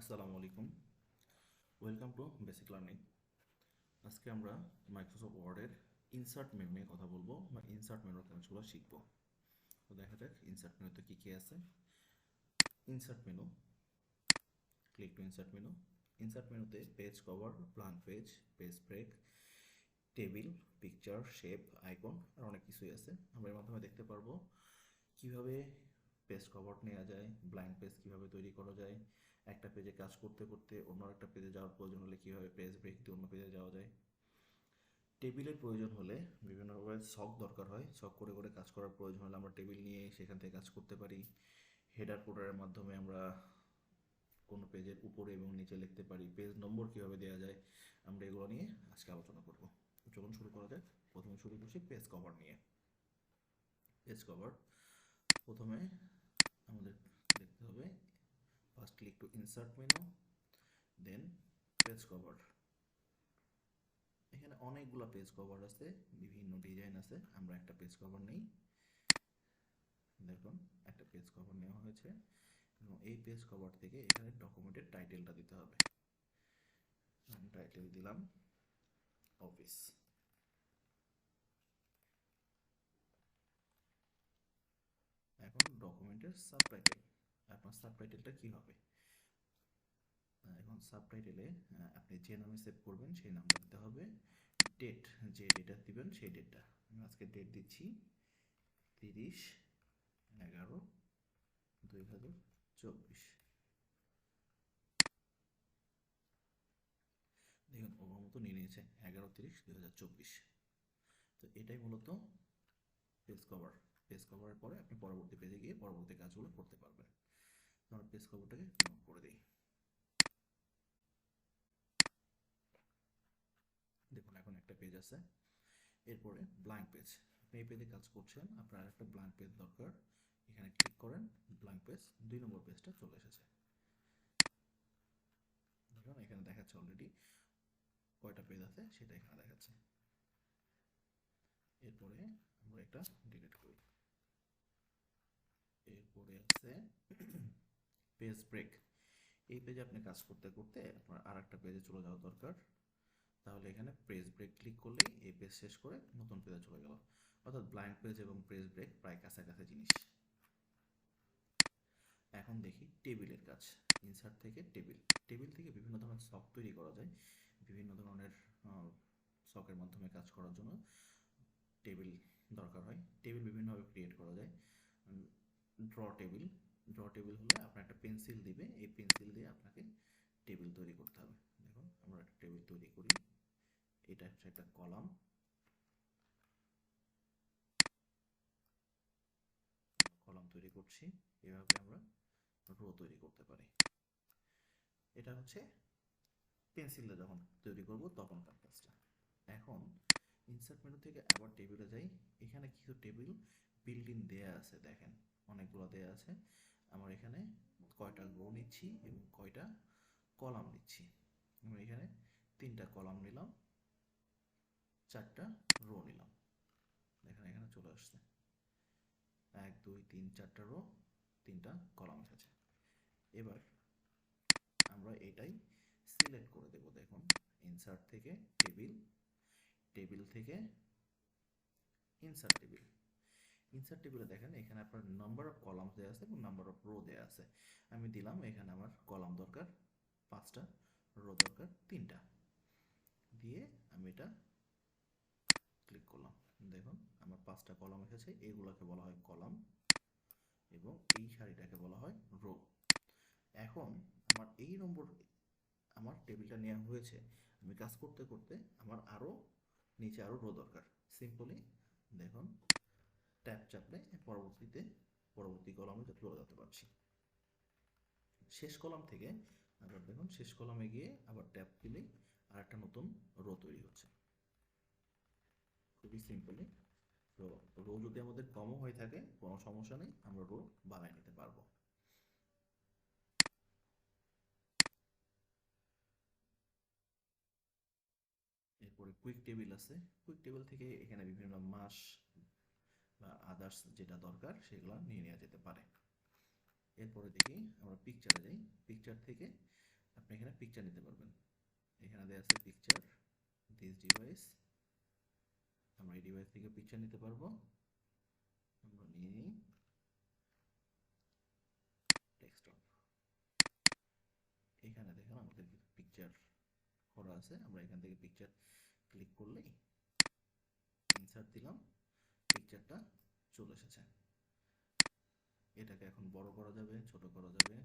আসসালামু আলাইকুম। Welcome to basic learning. আজকে আমরা মাইক্রোসফট ওয়ার্ডের ইনসার্ট মেনু নিয়ে কথা বলবো বা ইনসার্ট মেনুর কাজগুলো শিখবো। তো দেখা যাক ইনসার্ট মেনুতে কী কী আছে। Insert menu, click to insert menu. Insert মেনুতে page cover, blank page, page break, table, picture, shape, icon আর অনেক কিছুই আছে। আমরা এর মাধ্যমে দেখতে পারবো কিভাবে পেজ কভার নেওয়া যায়, ব্ল্যাঙ্ক পেজ কীভাবে তৈরি করা যায়, একটা পেজে কাজ করতে করতে অন্য একটা পেজে যাওয়ার প্রয়োজন হলে কীভাবে পেজ ব্রেক দিয়ে অন্য পেজে যাওয়া যায়। টেবিলের প্রয়োজন হলে বিভিন্নভাবে ছক দরকার হয়, ছক করে করে কাজ করার প্রয়োজন হলে আমরা টেবিল নিয়ে সেখান থেকে কাজ করতে পারি। হেডার কোডারের মাধ্যমে আমরা কোনো পেজের উপরে এবং নিচে লিখতে পারি। পেজ নম্বর কীভাবে দেওয়া যায়, আমরা এগুলো নিয়ে আজকে আলোচনা করব। চলুন শুরু করা যাক। প্রথমে শুরু করছি পেজ কভার নিয়ে। পেজ কভার প্রথমে আমাদের দেখতে হবে, first click to insert menu, then page cover. এখানে অনেকগুলো পেজ কভার আছে, বিভিন্ন ডিজাইন আছে। আমরা একটা পেজ কভার নেই। দেখুন একটা পেজ কভার নেওয়া হয়েছে এবং এই পেজ কভার থেকে এখানে ডকুমেন্টের টাইটেলটা দিতে হবে। টাইটেল দিলাম অফিস। এখন ডকুমেন্টের সাবটাইটেল, আপনার সাবটাইটেলটা কি হবে? এখন সাবটাইটেলে আপনি যে নামে সেভ করবেন সেই নামটা দিতে হবে। ডেট, যে ডেটা দিবেন সেই ডেটটা। আমি আজকে ডেট দিচ্ছি 30/11/2024। দেখুন ওর মতো নিয়ে নিয়েছে 11/30/2024। তো এটাই মূলত পেজ কভার। পেজ কভারের পরে আপনি পরবর্তী পেজে গিয়ে পরবর্তী কাজগুলো করতে পারবেন। আমরা পেজ কভারটাকে নোট করে দিই। দেখুন এখন একটা পেজ আছে, এরপরে ব্ল্যাঙ্ক পেজ। আপনি এই পেজে কাজ করছেন, আপনার একটা ব্ল্যাঙ্ক পেজ দরকার। এখানে ক্লিক করেন, ব্ল্যাঙ্ক পেজ 2 নম্বর পেজটা চলে এসেছে। দেখুন এখানে দেখাচ্ছে অলরেডি কয়টা পেজ আছে সেটা এখানে দেখাচ্ছে। এরপরে আমরা একটা ডিলিট করি। এরপরে আছে পেজ ব্রেক। এই পেজে আপনি কাজ করতে করতে আপনার আর একটা পেজে চলে যাওয়া দরকার। তাহলে এখানে পেজ ব্রেক ক্লিক করলেই এই পেজ শেষ করে নতুন পেজে চলে গেল। অর্থাৎ ব্ল্যাঙ্ক পেজ এবং পেজ ব্রেক প্রায় কাছাকাছি জিনিস। এখন দেখি টেবিলের কাজ। ইনসার্ট থেকে টেবিল, টেবিল থেকে বিভিন্ন ধরনের ছক তৈরি করা যায়। বিভিন্ন ধরনের ছকের মাধ্যমে কাজ করার জন্য টেবিল দরকার হয়। টেবিল বিভিন্নভাবে ক্রিয়েট করা যায়। ড্র টেবিল, ড্র টেবিল হলে আপনার একটা পেন্সিল দিবে, এই পেন্সিল দিয়ে আপনাকে টেবিল তৈরি করতে হবে। দেখুন আমরা একটা টেবিল তৈরি করি। এটা হচ্ছে একটা কলাম, কলাম তৈরি করছি। এভাবে আমরা রো তৈরি করতে পারি। এটা হচ্ছে পেন্সিলটা যখন তৈরি করব তখনকার কাজটা। এখন ইনসার্ট মেনু থেকে আবার টেবিলে যাই। এখানে কিছু টেবিল বিল্ট ইন দেয়া আছে, দেখেন অনেকগুলো দেয়া আছে। আমার এখানে কয়টা রো নিচ্ছি এবং কয়টা কলাম নিচ্ছি। আমি এখানে 3টা কলাম নিলাম, 4টা রো নিলাম। দেখেন এখানে চলে আসছে 1 2 3 4টা রো, 3টা কলাম এসেছে। এবার আমরা এটাই সিলেক্ট করে দেব। দেখুন ইনসার্ট থেকে টেবিল, টেবিল থেকে ইনসার্ট টেবিল। ইনসার্ট টেবিলে দেখেন এখানে আপনার নাম্বার অফ কলাম দেওয়া আছে এবং নাম্বার অফ রো দেওয়া আছে। আমি দিলাম এখানে আমার কলাম দরকার 5টা, রো দরকার 3টা, দিয়ে আমি এটা ক্লিক করলাম। দেখুন আমার 5টা কলাম এসেছে। এইগুলোকে বলা হয় কলাম এবং এই সারিটাকে বলা হয় রো। এখন আমার এই নম্বর, আমার টেবিলটা নেওয়া হয়েছে। আমি কাজ করতে করতে আমার আরও নিচে আরও রো দরকার। সিম্পলি দেখুন ট্যাব চাপলে পরবর্তী কলামে চলে যেতে পারছি। শেষ কলাম থেকে আবার দেখুন শেষ কলামে গিয়ে আবার ট্যাব দিলেই আর একটা নতুন রো তৈরি হচ্ছে। খুবই সিম্পলি রো, রো যদি আমাদের কমও হয়ে থাকে কোনো সমস্যা নেই, আমরা রো বানায় নিতে পারবো। এরপরে কুইক টেবিল আছে। কুইক টেবিল থেকে এখানে বিভিন্ন মাস বা আদার্স যেটা দরকার সেগুলো নিয়ে নেওয়া যেতে পারে। এরপরে দেখি আমরা পিকচারে যাই। পিকচার থেকে এখানে পিকচার নিতে পারবেন। এখানে দেওয়া আছে পিকচার দিস ডিভাইস, আমরা এই ডিভাইস থেকে পিকচার নিতে পারবো। আমরা নিয়ে নিই ডেস্কটপ। এখানে দেখেন আমাদের পিকচার করা আছে, আমরা এখান থেকে পিকচার ক্লিক করলেই ইনসার্ট দিলাম, পিকচারটা চলে এসেছে। এটাকে এখন বড় করা যাবে, ছোট করা যাবে,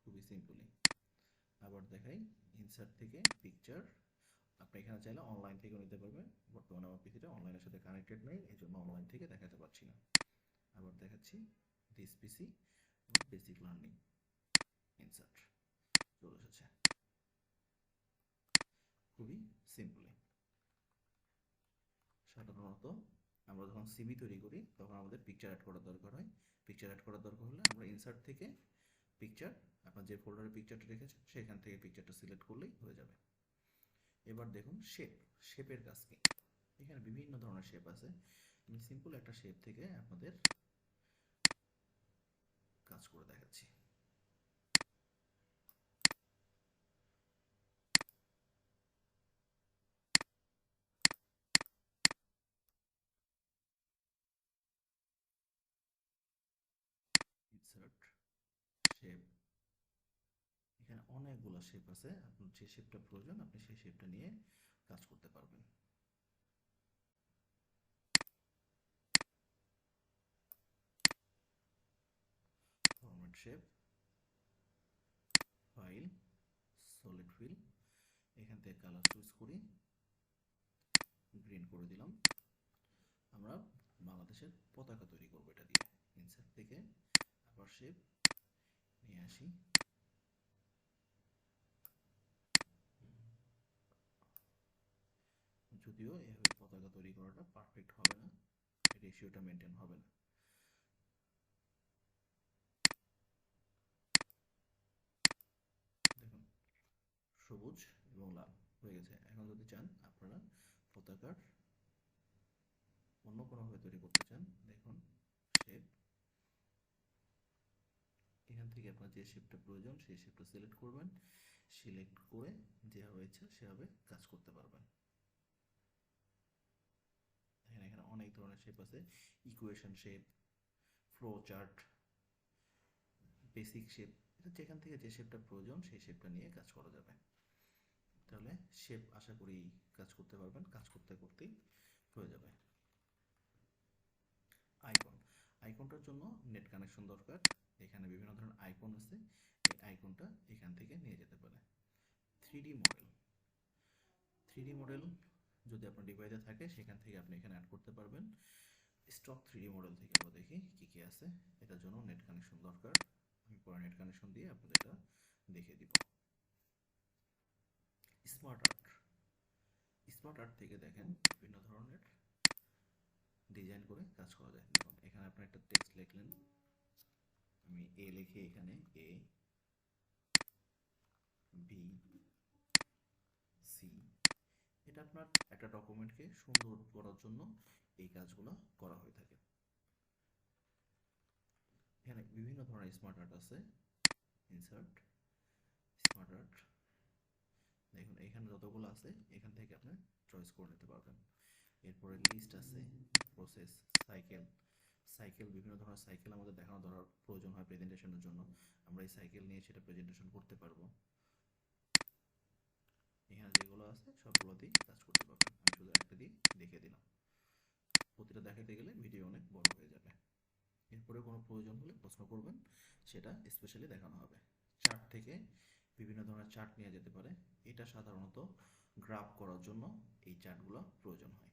খুবই সিম্পলি। আবার দেখাই, ইনসার্ট থেকে পিকচার আপনি এখানে চাইলে অনলাইন থেকেও নিতে পারবেন। বর্তমানে আমার পিসিটা অনলাইনের সাথে কানেক্টেড নেই, এই জন্য অনলাইন থেকে দেখাতে পারছি না। আবার দেখাচ্ছি this PC basic learning, insert চলে এসেছে, খুবই সিম্পলি। সাধারণত আমরা যখন সিভি তৈরি করি তখন আমাদের পিকচার অ্যাড করার দরকার হয়। পিকচার অ্যাড করার দরকার হলে আমরা ইনসার্ট থেকে পিকচার, আপনার যে ফোল্ডারে পিকচারটা রেখেছেন সেখান থেকে পিকচারটা সিলেক্ট করলেই হয়ে যাবে। এবার দেখুন শেপের কাজ কি। এখানে বিভিন্ন ধরনের শেপ আছে, আমি সিম্পল একটা শেপ থেকে আপনাদের কাজ করে দেখাচ্ছি। ইনসার্ট শেপ, এখানে অনেকগুলো শেপ আছে, আপনার যে শেপটা প্রয়োজন আপনি সেই শেপটা নিয়ে কাজ করতে পারবেন। Format shape, file, solid feel, এখান থেকে কালার চুজ করি, গ্রিন করে দিলাম। আমরা বাংলাদেশের পতাকা তৈরি করবো এটা দিয়ে। ইনসার্ট থেকে আবার শেপ নিয়ে আসি, যদিও এভাবে পতাকা তৈরি করাটা পারফেক্ট হবে না, রেশিওটা মেনটেন হবে না। দেখুন সবুজ এবং লাল হয়ে গেছে। এখন যদি চান আপনারা পতাকার অন্য কোনোভাবে তৈরি করতে চান, দেখুন শেপ, এখান থেকে আপনার যে শেপটা প্রয়োজন সেই শেপটা সিলেক্ট করবেন, সিলেক্ট করে যেভাবে ইচ্ছা সেভাবে কাজ করতে পারবেন। এখানে অনেক ধরনের শেপ আছে, equation shape, flow chart, basic shape, যেখান থেকে যে শেপটা প্রয়োজন সেই শেপটা নিয়ে কাজ করা যাবে। তাহলে শেপ আশা করি কাজ করতে পারবেন, কাজ করতে করতেই হয়ে যাবে। আইকনটার জন্য নেট কানেকশন দরকার। এখানে বিভিন্ন ধরনের আইকন আছে, এই আইকনটা এখান থেকে নিয়ে যেতে পারে। 3D মডেল যদি আপনার ডিভাইসে থাকে সেখান থেকে আপনি এখানে অ্যাড করতে পারবেন। স্টক 3D মডেল থেকে আমরা দেখি কি কি আছে। এটার জন্য নেট কানেকশন দরকার, আমি পরে নেট কানেকশন দিয়ে আপনাদের এটা দেখিয়ে দিব। স্মার্ট আর্ট থেকে দেখেন বিভিন্ন ধরনের ডিজাইন করে কাজ করা যায়। দেখুন এখানে আপনি একটা টেক্সট লিখলেন, আমি এ লিখে এখানে এ বি সি, এটা আপনার একটা ডকুমেন্টকে সুন্দর করার জন্য এই কাজগুলো করা হয়ে থাকে। এখানে বিভিন্ন ধরনের স্মার্ট আর্ট আছে। ইনসার্ট স্মার্ট আর্ট, দেখুন এখানে যতগুলো আছে এখান থেকে আপনি চয়েস করে নিতে পারবেন। এরপরে লিস্ট আছে, প্রসেস, সাইকেল, বিভিন্ন ধরনের সাইকেল আমাদের দেখানো ধরার প্রয়োজন হয় প্রেজেন্টেশনের জন্য, আমরা এই সাইকেল নিয়ে সেটা প্রেজেন্টেশন করতে পারবো। এখানে যেগুলো আছে সবগুলোতেই কাজ করতে পারবেন, আমি শুধু একটা দিয়ে দেখিয়ে দিলাম। প্রতিটা দেখাতে গেলে ভিডিও অনেক বড় হয়ে যাবে। এরপরে কোনো প্রয়োজন হলে প্রশ্ন করবেন, সেটা স্পেশালি দেখানো হবে। চার্ট থেকে বিভিন্ন ধরনের চার্ট নিয়ে যেতে পারে, এটা সাধারণত গ্রাফ করার জন্য এই চার্টগুলো প্রয়োজন হয়।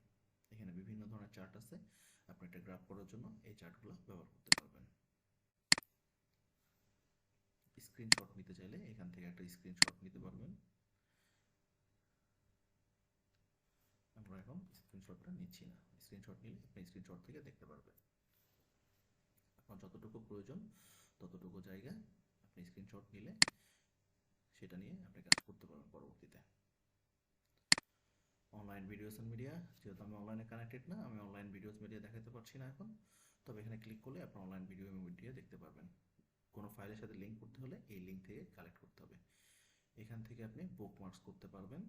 এখানে বিভিন্ন ধরনের চার্ট আছে, আপনি একটা গ্রাফ করার জন্য এই চার্টগুলো ব্যবহার করতে পারবেন। স্ক্রিনশট নিতে চাইলে এখান থেকে একটা স্ক্রিনশট নিতে পারবেন। আমরা এখন স্ক্রিনশটটা নিচ্ছি না, স্ক্রিনশট নিলে আপনি স্ক্রিনশট থেকে দেখতে পারবেন। আপনার যতটুকু প্রয়োজন ততটুকু জায়গা আপনি স্ক্রিনশট নিলে সেটা নিয়ে আপনি কাজ করতে পারবেন পরবর্তীতে। অনলাইন ভিডিওস এন্ড মিডিয়া, যেহেতু আমি অনলাইনে কানেক্টেড না, আমি অনলাইন ভিডিওস মিডিয়া দেখাতে পারছি না এখন, তবে এখানে ক্লিক করলে আপনি অনলাইন ভিডিও এবং মিডিয়া দেখতে পারবেন। কোনো ফাইলের সাথে লিঙ্ক করতে হলে এই লিঙ্ক থেকে থেকে কালেক্ট করতে হবে। এখান থেকে আপনি বুকমার্কস করতে পারবেন,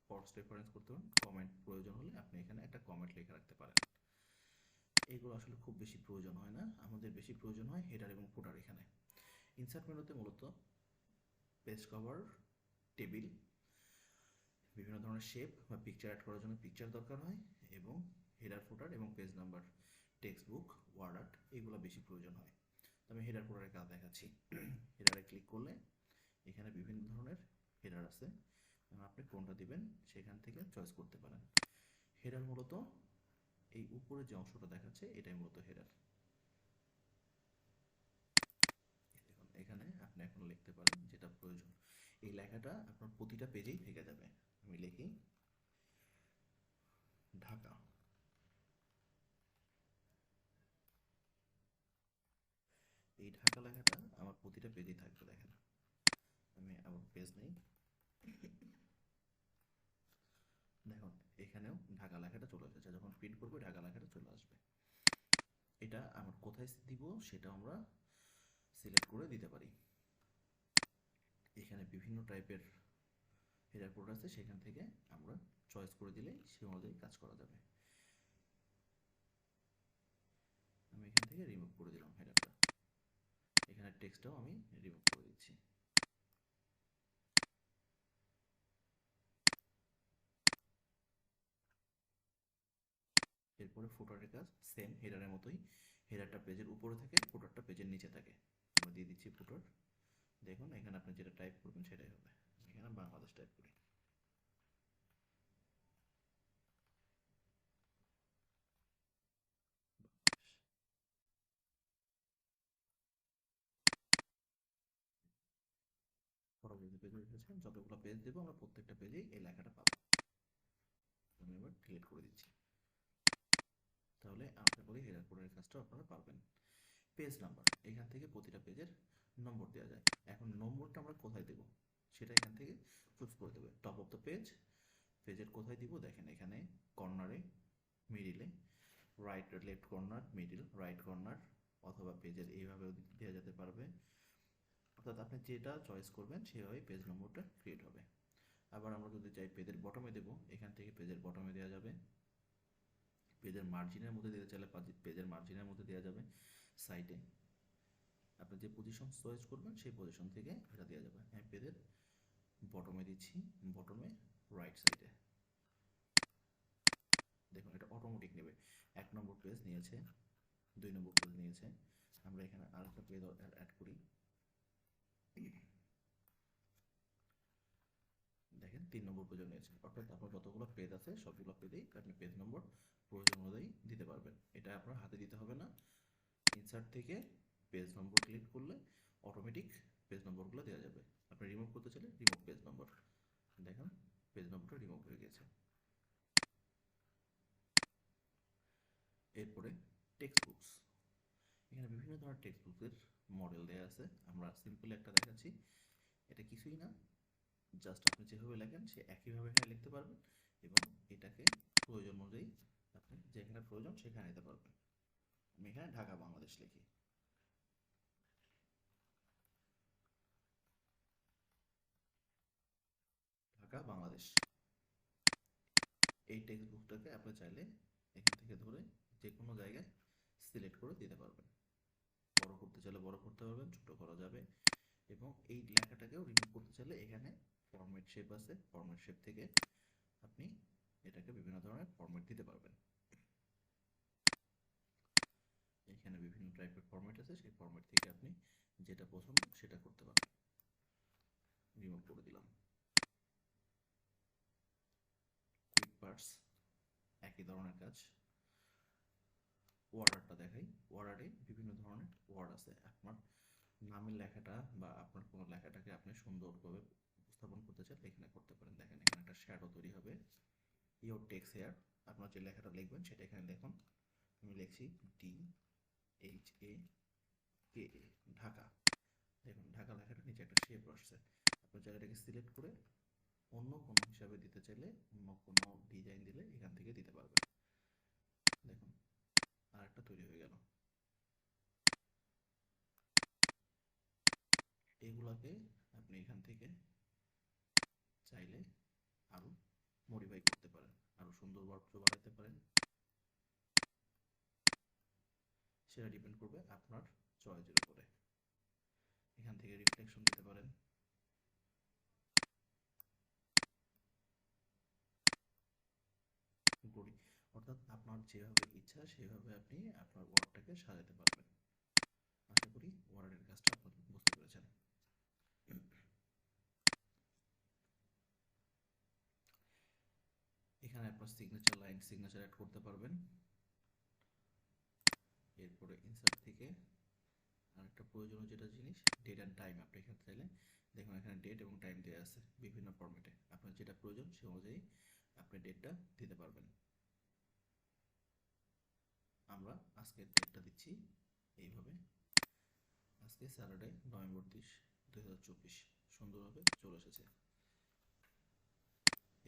ক্রস রেফারেন্স করতে পারেন, কমেন্ট প্রয়োজন হলে আপনি এখানে একটা কমেন্ট লিখে রাখতে পারেন। এগুলো আসলে খুব বেশি প্রয়োজন হয় না, আমাদের বেশি প্রয়োজন হয় হেডার এবং ফুটার। এখানে ইনসার্ট মেনুতে মূলত পেজ কভার, টেবিল, বিভিন্ন ধরনের শেপ বা পিকচার অ্যাড করার জন্য পিকচার দরকার হয়, এবং হেডার ফুটার এবং page number, text book, word art এগুলো বেশি প্রয়োজন হয়। আমি হেডার ফুটারের কাজ দেখাচ্ছি। হেডারে ক্লিক করলে এখানে বিভিন্ন ধরনের হেডার আছে, আপনি কোনটা দিবেন সেখান থেকে চয়েস করতে পারেন। হেডার মূলত এই উপরে যে অংশটা দেখাচ্ছে এটাই মূলত হেডার। দেখুন এখানে আপনি এখন লিখতে পারেন যেটা প্রয়োজন। এই লেখাটা আপনার প্রতিটা পেজেই থেকে যাবে। আমি লিখি ঢাকা। এই ঢাকা লেখাটা আমার প্রতিটা পেজেই থাকবে। দেখেন আমি আবার পেজ নেই, দেখুন এখানেও ঢাকা লেখাটা চলে এসেছে। যখন প্রিন্ট করবো ঢাকা লেখাটা চলে আসবে। এটা আমার কোথায় দিব সেটা আমরা সিলেক্ট করে দিতে পারি। এখানে বিভিন্ন টাইপের হেডার কোড আছে, সেখান থেকে আমরা চয়েস করে দিলে সে অনুযায়ী কাজ করা যাবে। আমি এখান থেকে রিমুভ করে দিলাম হেডারটা, এখানে টেক্সটটাও আমি রিমুভ করে দিচ্ছি। এরপরে ফুটারের কাজ সেম হেডারের মতোই, হেডারটা পেজের উপরে থাকে, ফুটারটা পেজের নিচে থাকে। আমরা দিয়ে দিচ্ছি ফুটার। দেখুন এখানে আপনি যেটা টাইপ করবেন সেটাই হবে। এখানে বাংলাদেশ টাইপ করি। পরবর্তী পেজে এসেছেন, যতগুলো পেজ দেবো আমরা প্রত্যেকটা পেজেই এই লেখাটা পাবো। আমি এবার ডিলিট করে দিচ্ছি। তাহলে আশা করি হেডার কোডের কাজটা আপনারা পারবেন। পেজ নাম্বার, এখান থেকে প্রতিটা পেজের নম্বর দেওয়া যায়। এখন নম্বরটা আমরা কোথায় দেব সেটা এখান থেকে চুজ করে দেবে। টপ অফ দ্য পেজ, পেজের কোথায় দিব দেখেন এখানে কর্নারে, মিডিলে, right left corner, middle, right corner, অথবা পেজের এইভাবেও দেওয়া যেতে পারবে। অর্থাৎ আপনি যেটা চয়েস করবেন সেভাবেই পেজ নম্বরটা ক্রিয়েট হবে। আবার আমরা যদি চাই পেজের বটমে দেব, এখান থেকে পেজের বটমে দেওয়া যাবে। পেজের মার্জিনের মধ্যে দিতে চাইলে পেজের মার্জিনের মধ্যে দেওয়া যাবে। সাইডে আপনি যে পজিশন চয়েস করবেন সেই পজিশন থেকে এটা দেওয়া যাবে। আমি পেজের বটমে দিচ্ছি, বটমে রাইট সাইডে। দেখুন এটা অটোমেটিক নেবে। 1 নম্বর পেজ নিয়েছে, 2 নম্বর পেজ নিয়েছে। আমরা এখানে আরেকটা পেজ অ্যাড করি। দেখেন 3 নম্বর পেজও নিয়েছে। অর্থাৎ আপনার যতগুলো পেজ আছে সবগুলো পেজেই আপনি পেজ নম্বর প্রয়োজন অনুযায়ী দিতে পারবেন। এটা আপনার হাতে দিতে হবে না। ইনসার্ট থেকে পেজ নম্বর ক্লিক করলে অটোমেটিক পেজ নম্বরগুলো দেওয়া যাবে। আপনি রিমুভ করতে চাইলে রিমুভ পেজ নম্বর, দেখেন পেজ নম্বরটা রিমুভ হয়ে গেছে। এরপরে টেক্সট বুকস, এখানে বিভিন্ন ধরনের টেক্সট বুকের মডেল দেওয়া আছে। আমরা সিম্পল একটা দেখাচ্ছি। এটা কিছুই না, জাস্ট আপনি যেভাবে লেখেন সে একইভাবে এখানে লিখতে পারবেন, এবং এটাকে প্রয়োজন অনুযায়ী আপনি যেখানে প্রয়োজন সেখানে নিতে পারবেন। আমি এখানে ঢাকা বাংলাদেশ লিখি। ঢাকা বাংলাদেশ। এই টেক্সট বুকটাকে আপনি চাইলে এখান থেকে ধরে যে কোনো জায়গায় সিলেক্ট করে দিতে পারবেন। বড় করতে চাইলে বড় করতে পারবেন, ছোট করা যাবে। এবং এই লেখাটাকেও রিমুভ করতে চাইলে এখানে ফরম্যাট শেপ আছে, ফরম্যাট শেপ থেকে আপনি এটাকে বিভিন্ন ধরনের ফরম্যাট দিতে পারবেন। এখানে বিভিন্ন টাইপের ফরম্যাট আছে, সেই ফরম্যাট থেকে আপনি যেটা পছন্দ সেটা করতে পারবেন। রিমুভ করে দিলাম। কুইক পার্টস, একই ধরনের কাজ। ওয়ার্ডারটা দেখাই। ওয়ার্ডারে বিভিন্ন ধরনের ওয়ার্ড আছে। আপনার নামের লেখাটা বা আপনার কোনো লেখাটাকে আপনি সুন্দরভাবে উপস্থাপন করতে চান এখানে করতে পারেন। দেখেন এখানে একটা শ্যাডো তৈরি হবে। ইওর টেক্সট হেয়ার, আপনার যে লেখাটা লিখবেন সেটা এখানে দেখুন। আমি লিখছি DHAKA, ঢাকা। দেখুন ঢাকা লেখাটা নিচে একটা শেপ আসছে। আপনি জায়গাটাকে সিলেক্ট করে অন্য কোনো হিসাবে দিতে চাইলে, অন্য কোনো ডিজাইন দিলে এখান থেকে দিতে পারবেন। দেখুন আরেকটা তৈরি হয়ে গেল। এগুলো কাজগুলোকে আপনি এখান থেকে চাইলে আরো মডিফাই করতে পারেন, আরো সুন্দর ওয়ার্কফ্লো বানাতে পারেন। সেটা ডিপেন্ড করবে আপনার চয়েসের উপরে। এখান থেকে রিফ্লেকশন দিতে পারেন। বডি, অর্থাৎ আপনার যেভাবে ইচ্ছা সেভাবে আপনি আপনার ওয়ার্ডটাকে সাজাতে পারবেন। আশা করি ওয়ার্ডের কাজটা আপনারা বুঝতে পেরেছেন। এখানে আপনার সিগনেচার লাইন, সিগনেচার অ্যাড করতে পারবেন। এরপরে ইনসার্ট থেকে আরেকটা প্রয়োজনীয় যেটা জিনিস, ডেট অ্যান্ড টাইম। আপনি এখানে চাইলে দেখুন এখানে ডেট এবং টাইম দেওয়া আছে বিভিন্ন ফরম্যাটে, আপনার যেটা প্রয়োজন সে অনুযায়ী আপনি ডেটটা দিতে পারবেন। আমরা আজকের ডেটটা দিচ্ছি এইভাবে, আজকে স্যাটারডে নভেম্বর 30, 2024 সুন্দরভাবে চলে এসেছে।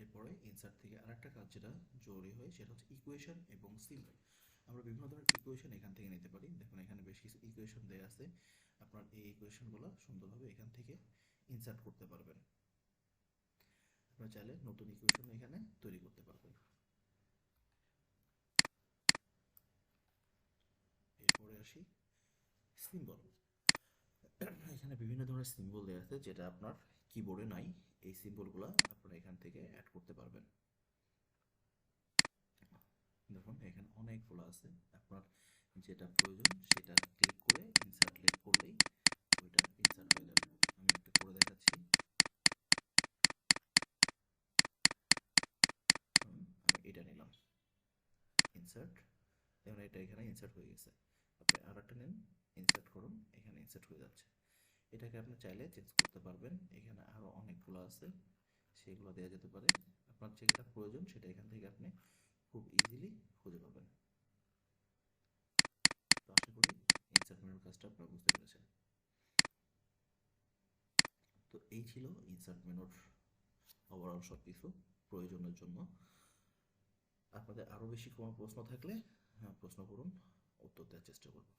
এরপরে ইনসার্ট থেকে আরেকটা কাজ যেটা জরুরি হয় সেটা হচ্ছে ইকুয়েশন এবং সিম্বল। আমরা বিভিন্ন ধরনের ইকুয়েশন এখান থেকে নিতে পারি। দেখুন এখানে বেশ কিছু ইকুয়েশন দেওয়া আছে, আপনার এই ইকুয়েশনগুলো সুন্দরভাবে এখান থেকে ইনসার্ট করতে পারবেন। আপনারা চাইলে নতুন ইকুয়েশন এখানে তৈরি করতে পারবেন। এরপরে আসি সিম্বল। এখানে বিভিন্ন ধরনের সিম্বল দেওয়া আছে যেটা আপনার কিবোর্ডে নাই, এই সিম্বলগুলো আপনারা এখান থেকে অ্যাড করতে পারবেন। দেখুন এখানে অনেকগুলো আছে, আপনার যেটা প্রয়োজন সেটা ক্লিক করে ইনসার্ট ক্লিক করলেই ওইটা ইনসার্ট হয়ে যাবে। আমি একটা করে দেখাচ্ছি। আমি এটা নিলাম ইনসার্ট, যেমন এটা এখানে ইনসার্ট হয়ে গেছে। আপনি আর একটা নেন, ইনসার্ট করুন, এখানে ইনসার্ট হয়ে যাচ্ছে। এটাকে আপনি চাইলে চেঞ্জ করতে পারবেন। এখানে আরো অনেকগুলো আছে, সেগুলো দেওয়া যেতে পারে। আপনার যেটা প্রয়োজন সেটা এখান থেকে আপনি খুব ইজিলি খুঁজে পাবেন। তো আশা করি ইনসার্ট মেনুর কাজটা আপনারা বুঝতে পেরেছেন। তো এই ছিল ইনসার্ট মেনুর ওভারঅল সব কিছু প্রয়োজনের জন্য। আপনাদের আরো বেশি কোনো প্রশ্ন থাকলে প্রশ্ন করুন, উত্তর দেওয়ার চেষ্টা করব।